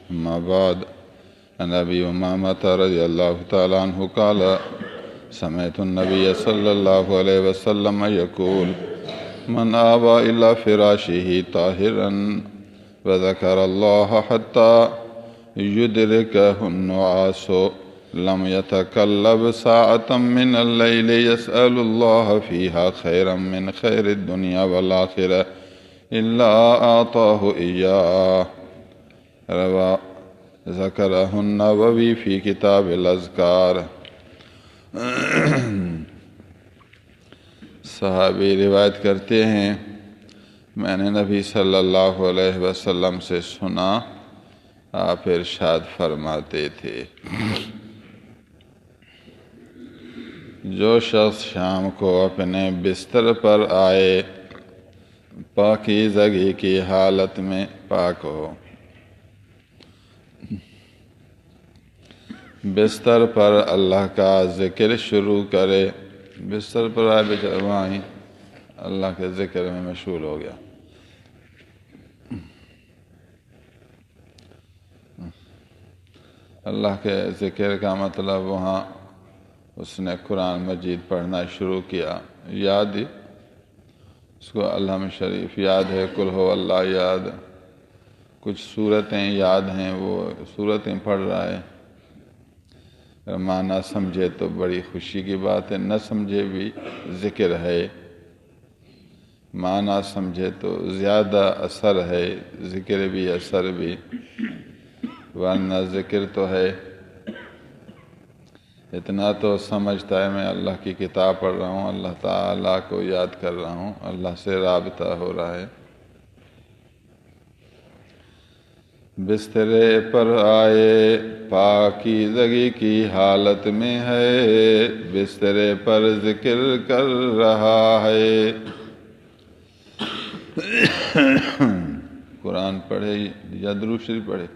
أما بعد. عن أبي أمامة رضي الله تعالى عنه قال سمعت النبي صلى الله عليه وسلم يقول من آوى إلى فراشه طاهرا وذكر الله حتى يدركه النعاس لم يتكلم ساعة من الليل يسأل الله فيها خيرا من خير الدنيا والآخرة إلا أعطاه إياه. رواه ذکرہ النووی فی کتاب الاذکار۔ صحابی روایت کرتے ہیں میں نے نبی صلی اللہ علیہ وسلم سے سنا، آپ ارشاد فرماتے تھے جو شخص شام کو اپنے بستر پر آئے پاکیزگی کی حالت میں پاک ہو، بستر پر اللہ کا ذکر شروع کرے، بستر پر آئے بیچارہ وہاں ہی اللہ کے ذکر میں مشغول ہو گیا، اللہ کے ذکر کا مطلب وہاں اس نے قرآن مجید پڑھنا شروع کیا، یاد ہی اس کو علامہ شریف یاد ہے، قل ہو اللہ یاد، کچھ صورتیں یاد ہیں، وہ صورتیں پڑھ رہا ہے، معنی سمجھے تو بڑی خوشی کی بات ہے، نہ سمجھے بھی ذکر ہے، معنی سمجھے تو زیادہ اثر ہے، ذکر بھی اثر بھی، ورنہ ذکر تو ہے اتنا تو سمجھتا ہے میں اللہ کی کتاب پڑھ رہا ہوں، اللہ تعالیٰ کو یاد کر رہا ہوں، اللہ سے رابطہ ہو رہا ہے۔ بسترے پر آئے پاکیزگی کی حالت میں ہے، بسترے پر ذکر کر رہا ہے، قرآن پڑھے یا درود شریف پڑھے،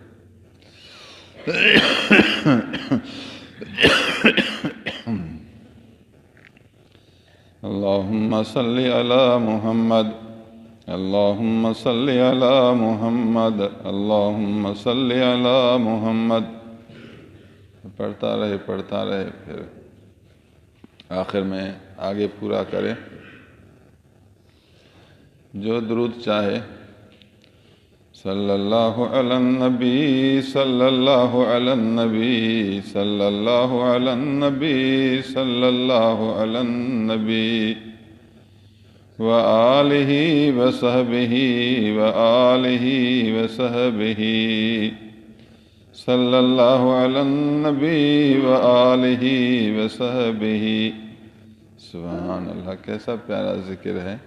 اللہم صلی علی محمد، اللہم صلی علی محمد، اللہم صلی علی محمد، پڑھتا رہے پھر آخر میں آگے پورا کرے، جو درود چاہے، صلی اللہ علی النبی، صلی اللہ علی النبی، صلی اللہ علی النبی، صلی اللہ علی النبی، وآلہ وصحبہ وآلہ وصحبہ، صلی اللہ علی النبی وآلہ وصحبہ۔ سبحان اللہ، کیسا پیارا ذکر ہے،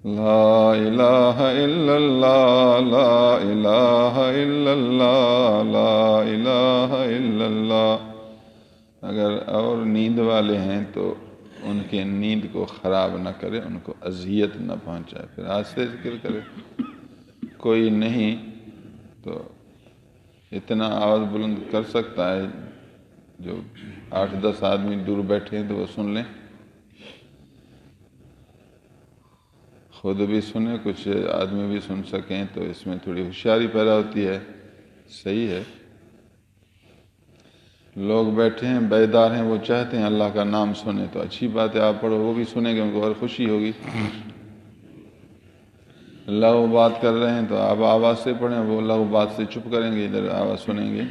لا الہ الا اللہ، لا الہ الا اللہ، لا الہ الا اللہ۔ اگر اور نیند والے ہیں تو ان کی نیند کو خراب نہ کرے، ان کو اذیت نہ پہنچائے، پھر آہستہ ذکر کرے، کوئی نہیں تو اتنا آواز بلند کر سکتا ہے، جو 8-10 آدمی دور بیٹھے ہیں تو وہ سن لیں، خود بھی سنیں، کچھ آدمی بھی سن سکیں، تو اس میں تھوڑی ہوشیاری پیدا ہوتی ہے، صحیح ہے۔ لوگ بیٹھے ہیں بیدار ہیں، وہ چاہتے ہیں اللہ کا نام سنیں، تو اچھی بات ہے، آپ پڑھو، وہ بھی سنیں گے، ان کو اور خوشی ہوگی۔ لغو بات کر رہے ہیں تو آپ آواز سے پڑھیں، وہ لغو بات سے چپ کریں گے، ادھر آواز سنیں گے،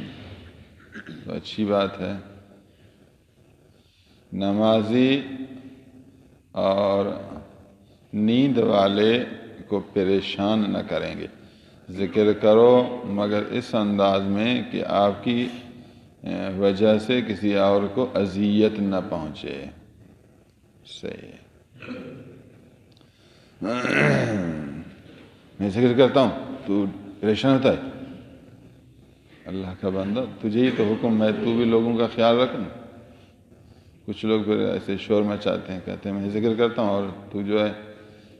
تو اچھی بات ہے۔ نمازی اور نیند والے کو پریشان نہ کریں گے، ذکر کرو مگر اس انداز میں کہ آپ کی وجہ سے کسی اور کو اذیت نہ پہنچے، صحیح ہے۔ میں ذکر کرتا ہوں تو پریشان ہوتا ہے، اللہ کا بندہ تجھے ہی تو حکم ہے، تو بھی لوگوں کا خیال رکھنا۔ کچھ لوگ پھر ایسے شور مچاتے ہیں، کہتے ہیں میں ذکر کرتا ہوں اور تو جو ہے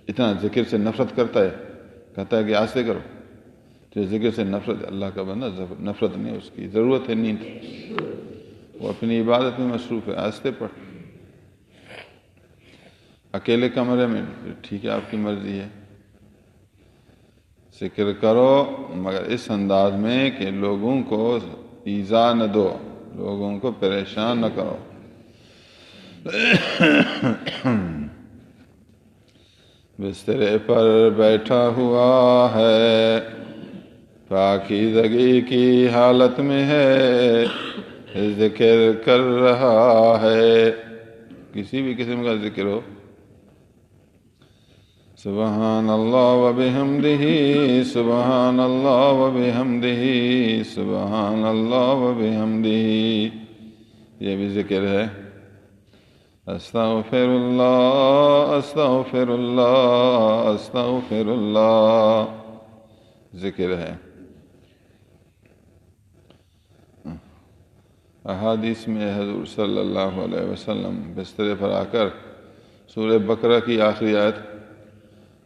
اتنا ذکر سے نفرت کرتا ہے، کہتا ہے کہ آہستہ کرو، تو ذکر سے نفرت، اللہ کا بندہ نفرت نہیں، اس کی ضرورت ہے نیند، وہ اپنی عبادت میں مصروف ہے، آہستہ پڑھ، اکیلے کمرے میں ٹھیک ہے، آپ کی مرضی ہے۔ ذکر کرو مگر اس انداز میں کہ لوگوں کو ایذا نہ دو، لوگوں کو پریشان نہ کرو۔ بسترے پر بیٹھا ہوا ہے، پاکیزگی کی حالت میں ہے، ذکر کر رہا ہے، کسی بھی قسم کا ذکر ہو۔ سبحان اللہ و بحمدہ، سبحان اللہ و بحمدہ، سبحان اللہ و بحمدہ، یہ بھی ذکر ہے۔ استغفر اللہ، استغفر اللہ، استغفر اللہ، ذکر ہے۔ احادیث میں حضور صلی اللہ علیہ وسلم بسترے پر آ کر سورہ بقرہ کی آخری آیت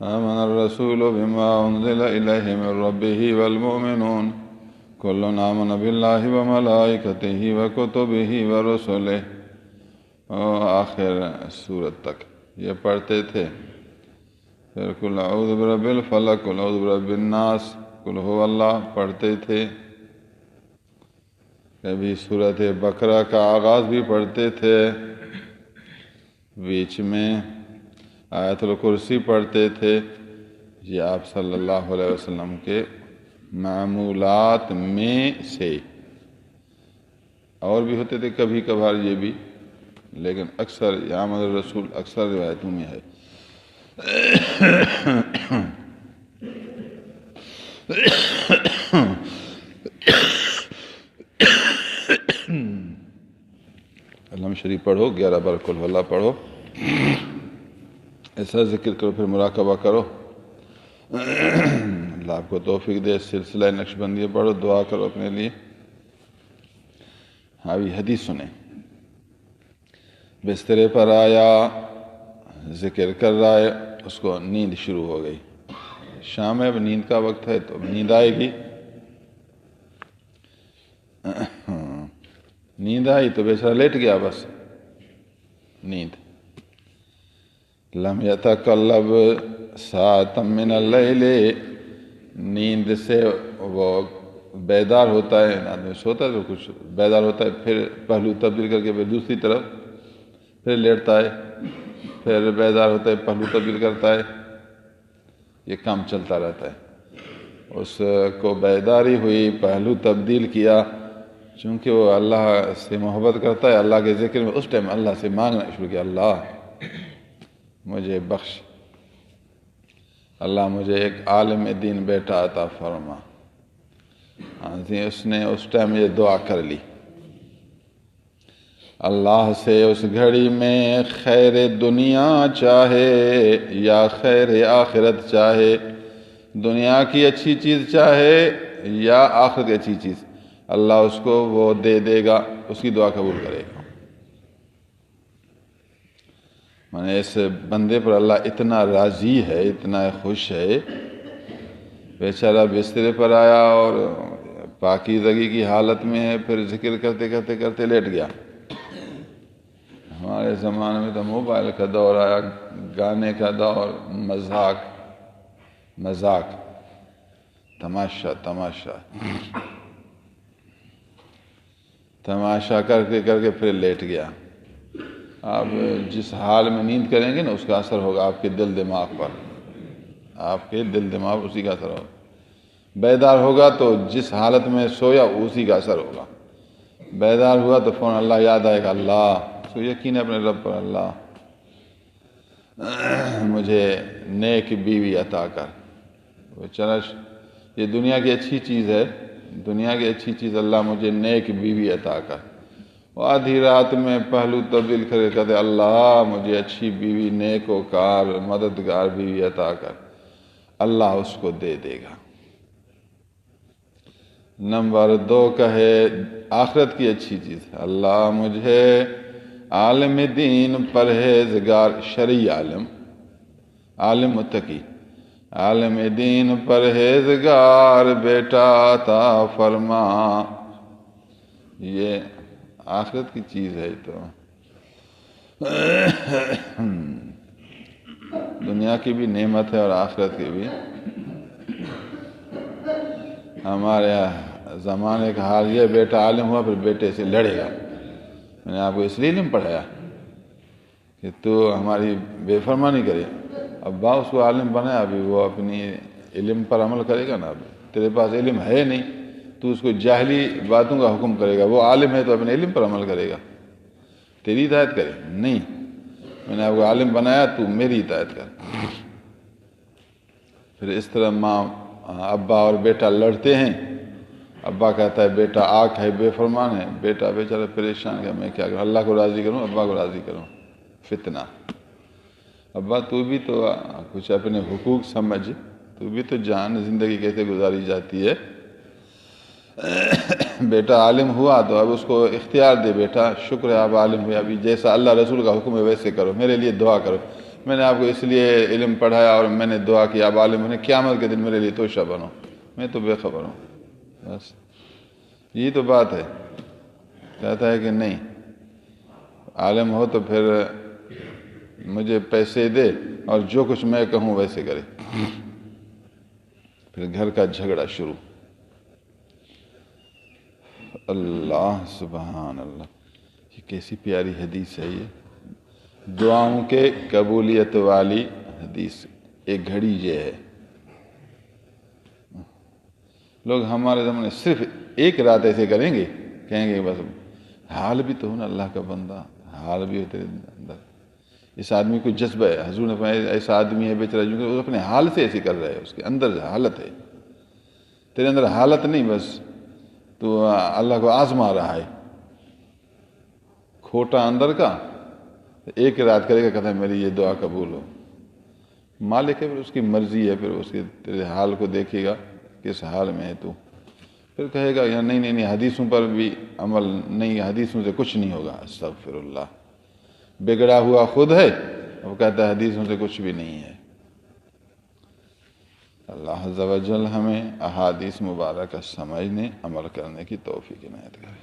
آمن الرسول بما انزل الیہ من ربہ والمؤمنون کل آمن باللہ وملائکتہ وکتبہ ورسلہ، آخر سورت تک یہ پڑھتے تھے۔ پھر قل اعوذ برب الفلق، قل اعوذ برب الناس، قل هو اللہ پڑھتے تھے۔ کبھی سورت بقرہ کا آغاز بھی پڑھتے تھے، بیچ میں آیت الکرسی پڑھتے تھے۔ یہ آپ صلی اللہ علیہ وسلم کے معمولات میں سے، اور بھی ہوتے تھے کبھی کبھار یہ بھی، لیکن اکثر آمد الرسول اکثر روایتوں میں ہے۔ علم شریف پڑھو، 11 بار قل ہو اللہ پڑھو، ایسا ذکر کرو، پھر مراقبہ کرو۔ اللہ آپ کو توفیق دے۔ سلسلہ نقشبندی پڑھو، دعا کرو اپنے لیے۔ ابھی حدیث سنیں۔ بسترے پر آیا، ذکر کر رہا ہے، اس کو نیند شروع ہو گئی۔ شام ہے، اب نیند کا وقت ہے تو نیند آئے گی۔ نیند آئی تو بیچارہ لیٹ گیا، بس نیند۔ لم یتقلب ساعۃ من اللیل، نیند سے وہ بیدار ہوتا ہے، آدمی سوتا ہے تو کچھ بیدار ہوتا ہے، پھر پہلو تبدیل کر کے پھر دوسری طرف پھر لیٹتا ہے، پھر بیدار ہوتا ہے، پہلو تبدیل کرتا ہے، یہ کام چلتا رہتا ہے۔ اس کو بیداری ہوئی، پہلو تبدیل کیا، چونکہ وہ اللہ سے محبت کرتا ہے، اللہ کے ذکر میں اس ٹائم اللہ سے مانگنا شروع کیا، اللہ مجھے بخش، اللہ مجھے ایک عالم دین بیٹا عطا فرما۔ اس نے اس ٹائم یہ دعا کر لی، اللہ سے اس گھڑی میں خیر دنیا چاہے یا خیر آخرت چاہے، دنیا کی اچھی چیز چاہے یا آخرت کی اچھی چیز، اللہ اس کو وہ دے دے گا، اس کی دعا قبول کرے گا۔ میں اس بندے پر اللہ اتنا راضی ہے، اتنا خوش ہے، بیچارہ بسترے پر آیا اور پاکیزگی کی حالت میں ہے، پھر ذکر کرتے کرتے کرتے لیٹ گیا۔ ہمارے زمانے میں تو موبائل کا دور آیا، گانے کا دور، مذاق، تماشا کر کے پھر لیٹ گیا۔ آپ جس حال میں نیند کریں گے نا، اس کا اثر ہوگا آپ کے دل دماغ پر، آپ کے دل دماغ اسی کا اثر ہوگا۔ بیدار ہوگا تو جس حالت میں سویا اسی کا اثر ہوگا، بیدار ہوا تو فوراً اللہ یاد آئے گا، اللہ تو یقین ہے اپنے رب پر، اللہ مجھے نیک بیوی عطا کر۔ وہ چلا، یہ دنیا کی اچھی چیز ہے، دنیا کی اچھی چیز، اللہ مجھے نیک بیوی عطا کر۔ وہ آدھی رات میں پہلو تبدیل کرتے، اللہ مجھے اچھی بیوی، نیک وکار مددگار بیوی عطا کر، اللہ اس کو دے دے گا۔ نمبر 2 کہے آخرت کی اچھی چیز، اللہ مجھے عالم دین، پرہیزگار، شرعی عالم متقی، عالم دین پرہیزگار بیٹا عطا فرما۔ یہ آخرت کی چیز ہے، تو دنیا کی بھی نعمت ہے اور آخرت کی بھی۔ ہمارے زمانے کا حال یہ، بیٹا عالم ہوا پھر بیٹے سے لڑے گا۔ میں نے آپ کو اس لیے نہیں پڑھایا کہ تو ہماری بے فرمانی کرے۔ ابا اس کو عالم بنایا، ابھی وہ اپنی علم پر عمل کرے گا نا۔ ابھی تیرے پاس علم ہے نہیں، تو اس کو جاہلی باتوں کا حکم کرے گا۔ وہ عالم ہے تو اپنے علم پر عمل کرے گا، تیری ہدایت کرے نہیں۔ میں نے آپ کو عالم بنایا، تو میری ہدایت کر۔ پھر اس طرح ماں ابا اور بیٹا لڑتے ہیں۔ ابا کہتا ہے بیٹا آنکھ ہے، بے فرمان ہے۔ بیٹا بیچارہ پریشان کہ میں کیا کروں، اللہ کو راضی کروں ابا کو راضی کروں؟ فتنہ۔ ابا تو بھی تو کچھ اپنے حقوق سمجھ، تو بھی تو جان زندگی کیسے گزاری جاتی ہے۔ بیٹا عالم ہوا تو اب اس کو اختیار دے، بیٹا شکر ہے آپ عالم ہوئے، ابھی جیسا اللہ رسول کا حکم ہے ویسے کرو، میرے لیے دعا کرو۔ میں نے آپ کو اس لیے علم پڑھایا اور میں نے دعا کی آپ عالم ہونے، قیامت کے دن میرے لیے توشہ بنو، میں تو بے خبر ہوں۔ بس یہی تو بات ہے۔ کہتا ہے کہ نہیں، عالم ہو تو پھر مجھے پیسے دے اور جو کچھ میں کہوں ویسے کرے۔ پھر گھر کا جھگڑا شروع۔ اللہ سبحان اللہ، یہ کیسی پیاری حدیث ہے یہ، دعاؤں کے قبولیت والی حدیث۔ ایک گھڑی یہ ہے، لوگ ہمارے زمانے صرف ایک رات ایسے کریں گے، کہیں گے بس حال بھی تو ہو نا اللہ کا بندہ، حال بھی ہو تیرے اندر۔ اس آدمی کو جذبہ ہے، حضور نے فرمایا ایسا آدمی ہے بیچارہ جو کہ وہ اپنے حال سے ایسے کر رہا ہے، اس کے اندر حالت ہے، تیرے اندر حالت نہیں، بس تو اللہ کو آزما رہا ہے۔ کھوٹا اندر کا، ایک رات کرے گا، کہتا ہے میری یہ دعا قبول ہو۔ مالک ہے، پھر اس کی مرضی ہے، پھر اس کے تیرے حال کو دیکھے گا کس حال میں ہے تو، پھر کہے گا یا نہیں نہیں نہیں، حدیثوں پر بھی عمل نہیں، حدیثوں سے کچھ نہیں ہوگا۔ استغفر اللہ، بگڑا ہوا خود ہے، وہ کہتا ہے حدیثوں سے کچھ بھی نہیں ہے۔ اللہ عز و جل ہمیں احادیث مبارکہ سمجھنے، عمل کرنے کی توفیق عنایت کرے۔